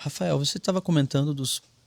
Rafael, você estava comentando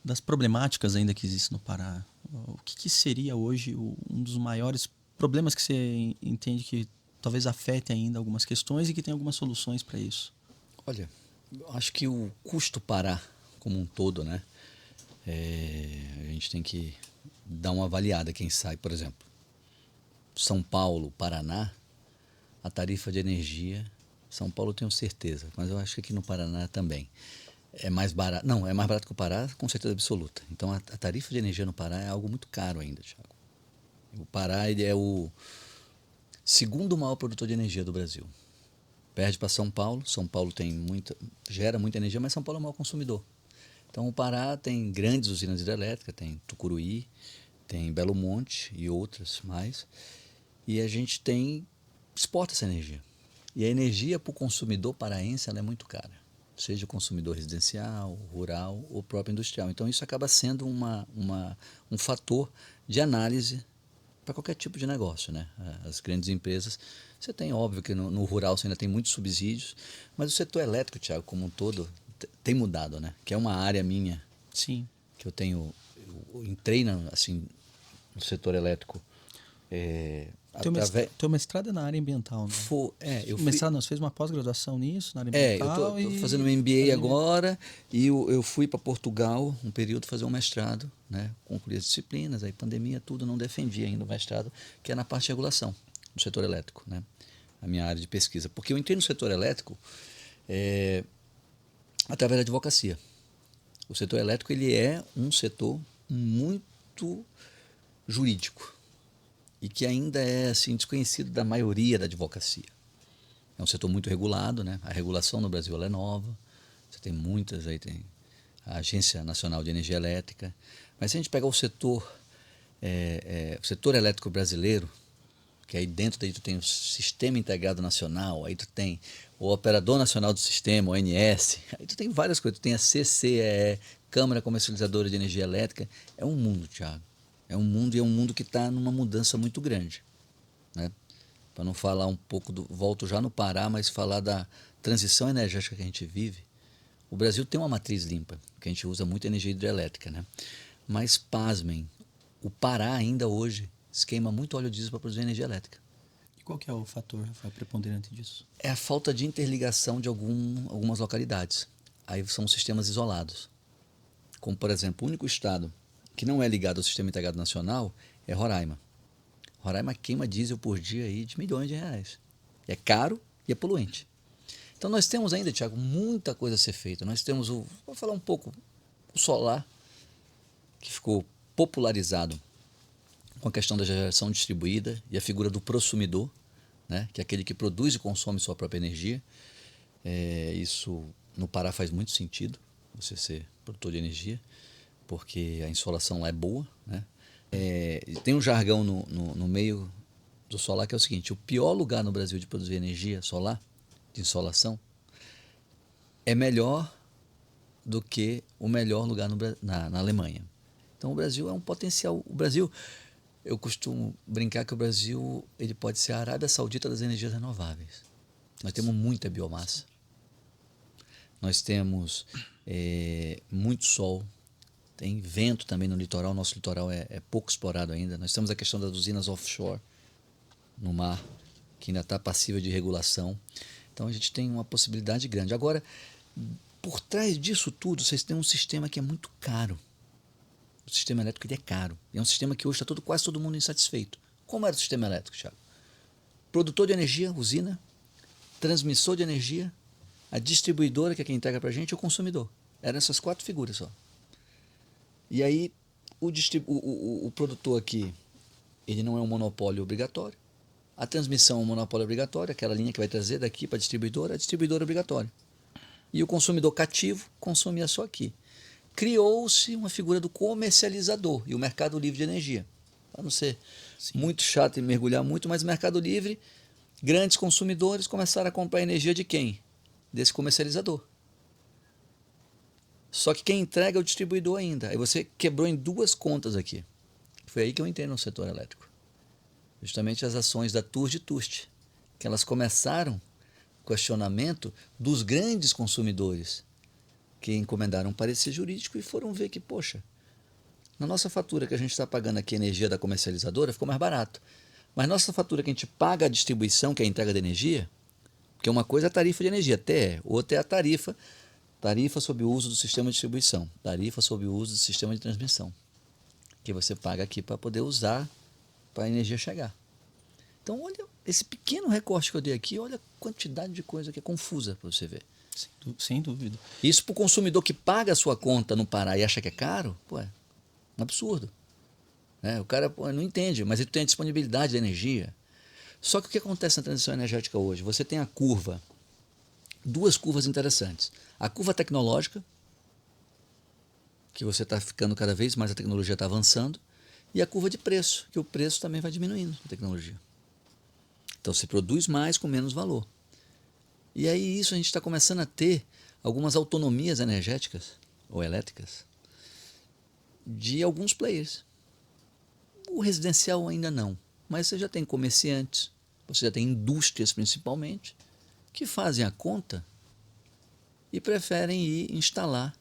das problemáticas ainda que existem no Pará. O que seria hoje um dos maiores problemas que você entende que talvez afete ainda algumas questões e que tem algumas soluções para isso? Olha, eu acho que o custo Pará como um todo, né? A gente tem que dar uma avaliada quem sai, por exemplo, São Paulo, Paraná, a tarifa de energia, São Paulo eu tenho certeza, mas eu acho que aqui no Paraná também é mais barato. Não, é mais barato que o Pará, com certeza absoluta. Então a tarifa de energia no Pará é algo muito caro ainda, Thiago. O Pará ele é o segundo maior produtor de energia do Brasil. Perde para São Paulo. São Paulo gera muita energia, mas São Paulo é o maior consumidor. Então o Pará tem grandes usinas hidrelétricas, tem Tucuruí, tem Belo Monte e outras mais. E a gente exporta essa energia. E a energia para o consumidor paraense ela é muito cara, seja o consumidor residencial, rural ou próprio industrial. Então isso acaba sendo um fator de análise para qualquer tipo de negócio, né? As grandes empresas, você tem, óbvio que no rural você ainda tem muitos subsídios, mas o setor elétrico, Thiago, como um todo, tem mudado, né? Que é uma área minha Sim. que eu entrei assim, no setor elétrico através. Teu mestrado é na área ambiental, né? Eu fui. Mestrado não, você fez uma pós-graduação nisso, na área ambiental Tô fazendo um e MBA fazendo MBA. agora e eu fui para Portugal um período fazer um mestrado, né? Concluí as disciplinas, aí pandemia, tudo, não defendi ainda o mestrado, que é na parte de regulação do setor elétrico, né? A minha área de pesquisa. Porque eu entrei no setor elétrico é, através da advocacia. O setor elétrico ele é um setor muito jurídico e que ainda é assim desconhecido da maioria da advocacia. É um setor muito regulado, né? A regulação no Brasil ela é nova. Você tem muitas, aí tem a Agência Nacional de Energia Elétrica. Mas se a gente pegar o setor elétrico brasileiro, que aí dentro daí tu tem o Sistema Integrado Nacional, aí tu tem o Operador Nacional do Sistema, o ONS, aí tu tem várias coisas, tu tem a CCEE, Câmara Comercializadora de Energia Elétrica. É um mundo, Thiago. É um mundo e é um mundo que está numa mudança muito grande, né? Para não falar um pouco volto já no Pará, mas falar da transição energética que a gente vive. O Brasil tem uma matriz limpa, que a gente usa muito energia hidrelétrica, né? Mas pasmem, o Pará ainda hoje se queima muito óleo diesel para produzir energia elétrica. E qual que é o fator, Rafael, preponderante disso? É a falta de interligação de algumas localidades. Aí são sistemas isolados. Como, por exemplo, o único estado que não é ligado ao Sistema Integrado Nacional é Roraima. Roraima queima diesel por dia aí de milhões de reais. É caro e é poluente. Então nós temos ainda, Tiago, muita coisa a ser feita. Nós temos vou falar um pouco, o solar, que ficou popularizado com a questão da geração distribuída e a figura do prosumidor, né, que é aquele que produz e consome sua própria energia. Isso no Pará faz muito sentido, você ser produtor de energia, porque a insolação lá é boa. Né? Tem um jargão no meio do solar que é o seguinte: o pior lugar no Brasil de produzir energia solar, de insolação, é melhor do que o melhor lugar na Alemanha. Então o Brasil é um potencial. O Brasil, eu costumo brincar que o Brasil ele pode ser a Arábia Saudita das energias renováveis. Nós temos muita biomassa, nós temos muito sol, tem vento também no litoral. Nosso litoral é pouco explorado ainda. Nós temos a questão das usinas offshore no mar, que ainda está passível de regulação. Então a gente tem uma possibilidade grande. Agora, por trás disso tudo, vocês têm um sistema que é muito caro. O sistema elétrico ele é caro. E é um sistema que hoje está quase todo mundo insatisfeito. Como era o sistema elétrico, Thiago? Produtor de energia, usina, transmissor de energia, a distribuidora, que é quem entrega para a gente, e o consumidor. Eram essas quatro figuras só. E aí, o produtor aqui, ele não é um monopólio obrigatório. A transmissão é um monopólio obrigatório, aquela linha que vai trazer daqui para a distribuidora é obrigatória. E o consumidor cativo consumia só aqui. Criou-se uma figura do comercializador e o mercado livre de energia. Para não ser Sim. muito chato e mergulhar muito, mas o mercado livre, grandes consumidores começaram a comprar energia de quem? Desse comercializador. Só que quem entrega é o distribuidor ainda. Aí você quebrou em duas contas aqui. Foi aí que eu entrei no setor elétrico. Justamente as ações da Turge e Tust, que elas começaram o questionamento dos grandes consumidores. que encomendaram um parecer jurídico e foram ver que, poxa, na nossa fatura que a gente está pagando aqui a energia da comercializadora ficou mais barato. Mas nossa fatura que a gente paga a distribuição, que é a entrega de energia, porque uma coisa é a tarifa de energia, outra é a tarifa sobre o uso do sistema de distribuição, tarifa sobre o uso do sistema de transmissão, que você paga aqui para poder usar para a energia chegar. Então, olha, esse pequeno recorte que eu dei aqui, olha a quantidade de coisa que é confusa para você ver. Sem dúvida. Isso para o consumidor que paga a sua conta no Pará e acha que é caro, pô, é um absurdo. O cara não entende, mas ele tem a disponibilidade de energia. Só que o que acontece na transição energética hoje? Você tem a curva, duas curvas interessantes. A curva tecnológica, que você está ficando cada vez mais, a tecnologia está avançando, e a curva de preço, que o preço também vai diminuindo a tecnologia. Então se produz mais com menos valor. E aí isso a gente está começando a ter algumas autonomias energéticas ou elétricas de alguns players. O residencial ainda não, mas você já tem comerciantes, você já tem indústrias principalmente, que fazem a conta e preferem ir instalar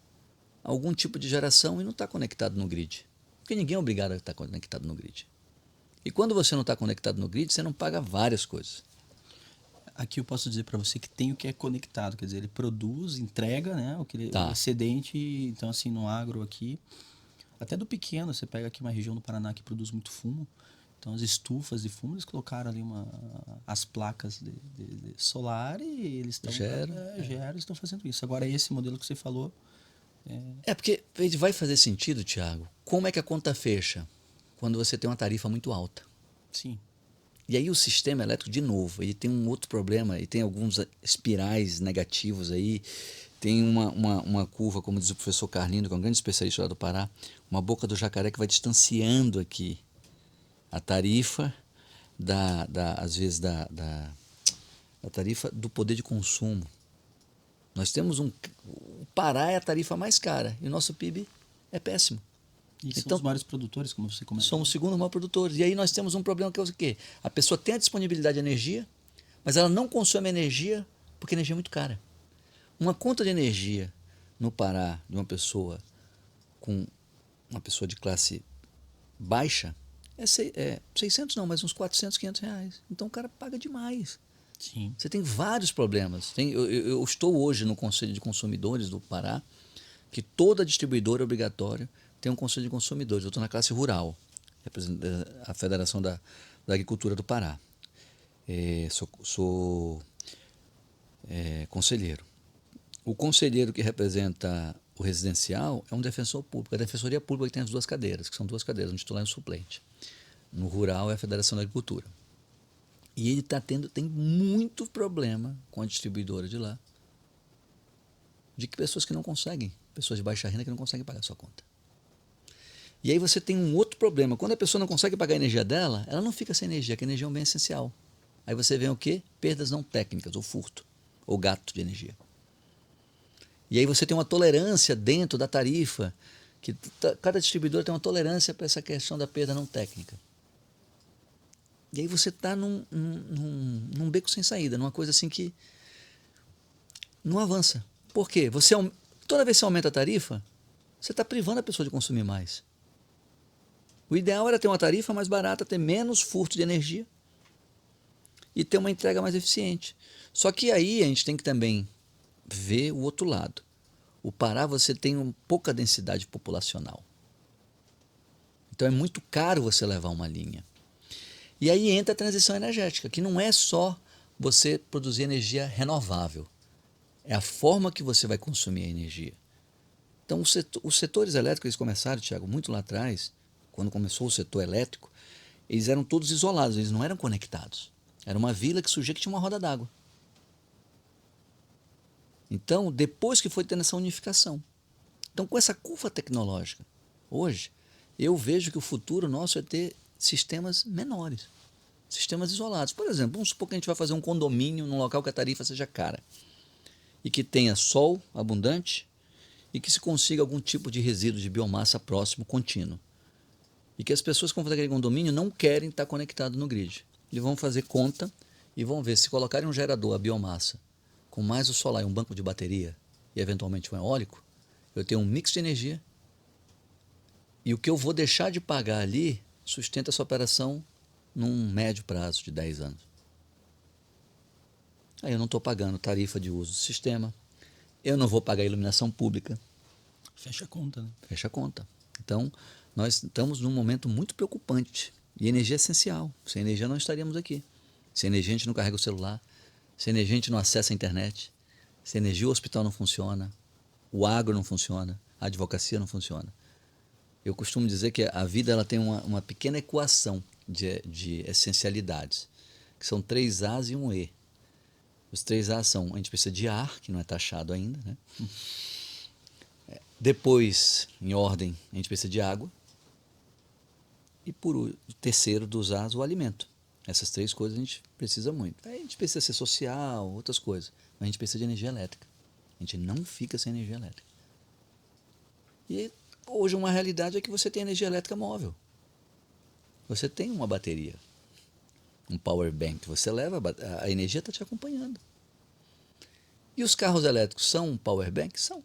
algum tipo de geração e não estar conectado no grid. Porque ninguém é obrigado a estar conectado no grid. E quando você não está conectado no grid, você não paga várias coisas. Aqui eu posso dizer para você que tem o que é conectado, quer dizer, ele produz, entrega, né, o excedente, então assim, no agro aqui, até do pequeno, você pega aqui uma região do Paraná que produz muito fumo, então as estufas de fumo, eles colocaram ali as placas de solar e eles estão estão fazendo isso. Agora esse modelo que você falou... Porque vai fazer sentido, Thiago, como é que a conta fecha? Quando você tem uma tarifa muito alta. Sim. E aí o sistema elétrico, de novo, ele tem um outro problema, ele tem alguns espirais negativos aí, tem uma curva, como diz o professor Carlino, que é um grande especialista lá do Pará, uma boca do jacaré que vai distanciando aqui a tarifa, às vezes, da tarifa do poder de consumo. Nós temos o Pará é a tarifa mais cara e o nosso PIB é péssimo. E então, são os maiores produtores, como você comentou. Somos o segundo maior produtor. E aí nós temos um problema que é o quê? A pessoa tem a disponibilidade de energia, mas ela não consome energia porque a energia é muito cara. Uma conta de energia no Pará de uma pessoa de classe baixa é 600 não, mas uns 400, 500 reais. Então o cara paga demais. Sim. Você tem vários problemas. Eu estou hoje no Conselho de Consumidores do Pará, que toda distribuidora é obrigatória tem um Conselho de Consumidores. Eu estou na classe rural, representando a Federação da Agricultura do Pará. Sou conselheiro. O conselheiro que representa o residencial é um defensor público. A Defensoria Pública tem as duas cadeiras, que são duas cadeiras, um titular e um suplente. No rural é a Federação da Agricultura. E ele tem muito problema com a distribuidora de lá, de que pessoas que não conseguem, pessoas de baixa renda que não conseguem pagar a sua conta. E aí você tem um outro problema. Quando a pessoa não consegue pagar a energia dela, ela não fica sem energia, que a energia é um bem essencial. Aí você vê o quê? Perdas não técnicas, ou furto, ou gasto de energia. E aí você tem uma tolerância dentro da tarifa, que cada distribuidor tem uma tolerância para essa questão da perda não técnica. E aí você está num beco sem saída, numa coisa assim que não avança. Por quê? Toda vez que você aumenta a tarifa, você está privando a pessoa de consumir mais. O ideal era ter uma tarifa mais barata, ter menos furto de energia e ter uma entrega mais eficiente. Só que aí a gente tem que também ver o outro lado. O Pará você tem pouca densidade populacional. Então é muito caro você levar uma linha. E aí entra a transição energética, que não é só você produzir energia renovável. É a forma que você vai consumir a energia. Então os setores elétricos eles começaram, Thiago, muito lá atrás, quando começou o setor elétrico, eles eram todos isolados, eles não eram conectados. Era uma vila que surgia que tinha uma roda d'água. Então, depois que foi tendo essa unificação. Então, com essa curva tecnológica, hoje, eu vejo que o futuro nosso é ter sistemas menores, sistemas isolados. Por exemplo, vamos supor que a gente vai fazer um condomínio num local que a tarifa seja cara e que tenha sol abundante e que se consiga algum tipo de resíduo de biomassa próximo, contínuo. E que as pessoas que vão fazer aquele condomínio não querem estar conectados no grid. Eles vão fazer conta e vão ver se colocarem um gerador a biomassa com mais o solar e um banco de bateria e eventualmente um eólico, Eu tenho um mix de energia e o que eu vou deixar de pagar ali sustenta essa operação num médio prazo de 10 anos. Aí eu não estou pagando tarifa de uso do sistema, eu não vou pagar iluminação pública. Fecha a conta, né? Fecha a conta. Então, nós estamos num momento muito preocupante. E energia é essencial. Sem energia não estaríamos aqui. Sem energia a gente não carrega o celular. Sem energia a gente não acessa a internet. Sem energia o hospital não funciona. O agro não funciona. A advocacia não funciona. Eu costumo dizer que a vida ela tem uma pequena equação de essencialidades, que são 3 A's e um E. Os 3 A's são, a gente precisa de ar, que não é taxado ainda, né? Depois, em ordem, a gente precisa de água. E por o terceiro dos A's, o alimento. Essas 3 coisas a gente precisa muito. Aí a gente precisa ser social, outras coisas. Mas a gente precisa de energia elétrica. A gente não fica sem energia elétrica. E hoje uma realidade é que você tem energia elétrica móvel. Você tem uma bateria, um power bank. Você leva, a energia está te acompanhando. E os carros elétricos são um power bank? São.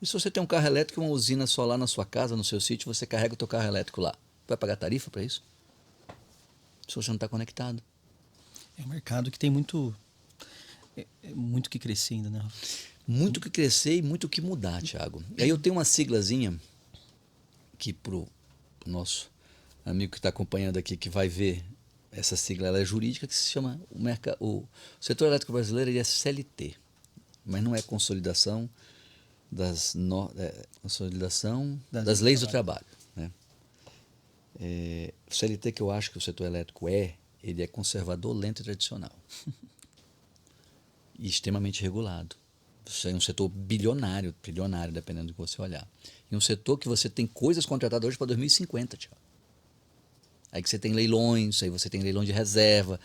E se você tem um carro elétrico e uma usina solar na sua casa, no seu sítio, você carrega o teu carro elétrico lá. Vai pagar tarifa para isso? Se você não está conectado. É um mercado que tem muito que crescer ainda, né? Muito que crescer e muito que mudar, Thiago. E aí eu tenho uma siglazinha que pro nosso amigo que está acompanhando aqui, que vai ver essa sigla, ela é jurídica, que se chama o setor elétrico brasileiro, ele é CLT, mas não é consolidação das leis do trabalho, né? O CLT que eu acho que o setor elétrico ele é conservador, lento e tradicional e extremamente regulado. Isso é um setor bilionário, trilionário, dependendo do que você olhar. E um setor que você tem coisas contratadas hoje para 2050, Thiago. Aí que você tem leilões, aí você tem leilão de reserva.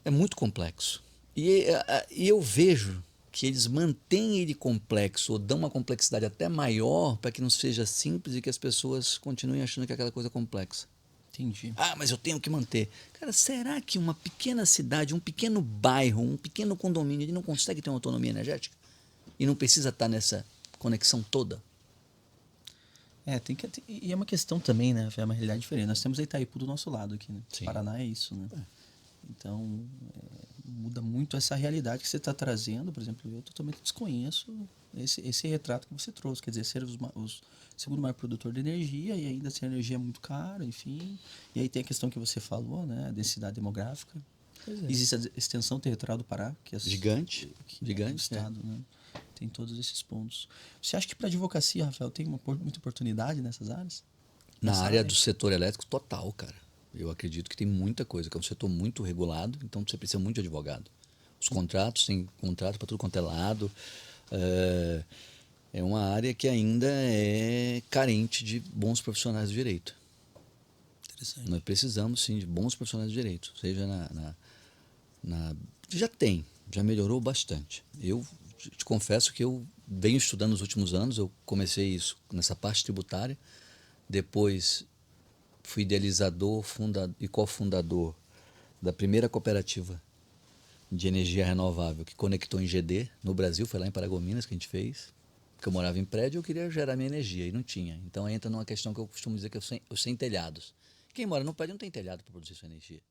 É muito complexo. E eu vejo que eles mantêm ele complexo ou dão uma complexidade até maior para que não seja simples e que as pessoas continuem achando que é aquela coisa complexa. Entendi. Ah, mas eu tenho que manter. Cara, será que uma pequena cidade, um pequeno bairro, um pequeno condomínio, ele não consegue ter uma autonomia energética? E não precisa estar nessa conexão toda? E é uma questão também, né? É uma realidade diferente. Nós temos a Itaipu do nosso lado aqui, né? Sim. Paraná é isso, né? Então, muda muito essa realidade que você está trazendo. Por exemplo, eu totalmente desconheço esse retrato que você trouxe. Quer dizer, ser o segundo maior produtor de energia e ainda assim a energia é muito cara, enfim. E aí tem a questão que você falou, né? A densidade demográfica. Existe a extensão territorial do Pará, que é gigante. Gigante, estado, né? Tem todos esses pontos. Você acha que para a advocacia, Rafael, tem muita oportunidade nessas áreas? Na área do setor elétrico, total, cara. Eu acredito que tem muita coisa, que é um setor muito regulado, então você precisa muito de advogado. Os contratos, tem contrato para tudo quanto é lado. É uma área que ainda é carente de bons profissionais de direito. Interessante. Nós precisamos, sim, de bons profissionais de direito. Seja já melhorou bastante. Eu te confesso que eu venho estudando nos últimos anos, eu comecei isso nessa parte tributária, depois fui idealizador e cofundador da primeira cooperativa de energia renovável que conectou em GD no Brasil, foi lá em Paragominas que a gente fez, porque eu morava em prédio e eu queria gerar minha energia e não tinha. Então entra numa questão que eu costumo dizer que eu sem telhados. Quem mora no prédio não tem telhado para produzir sua energia.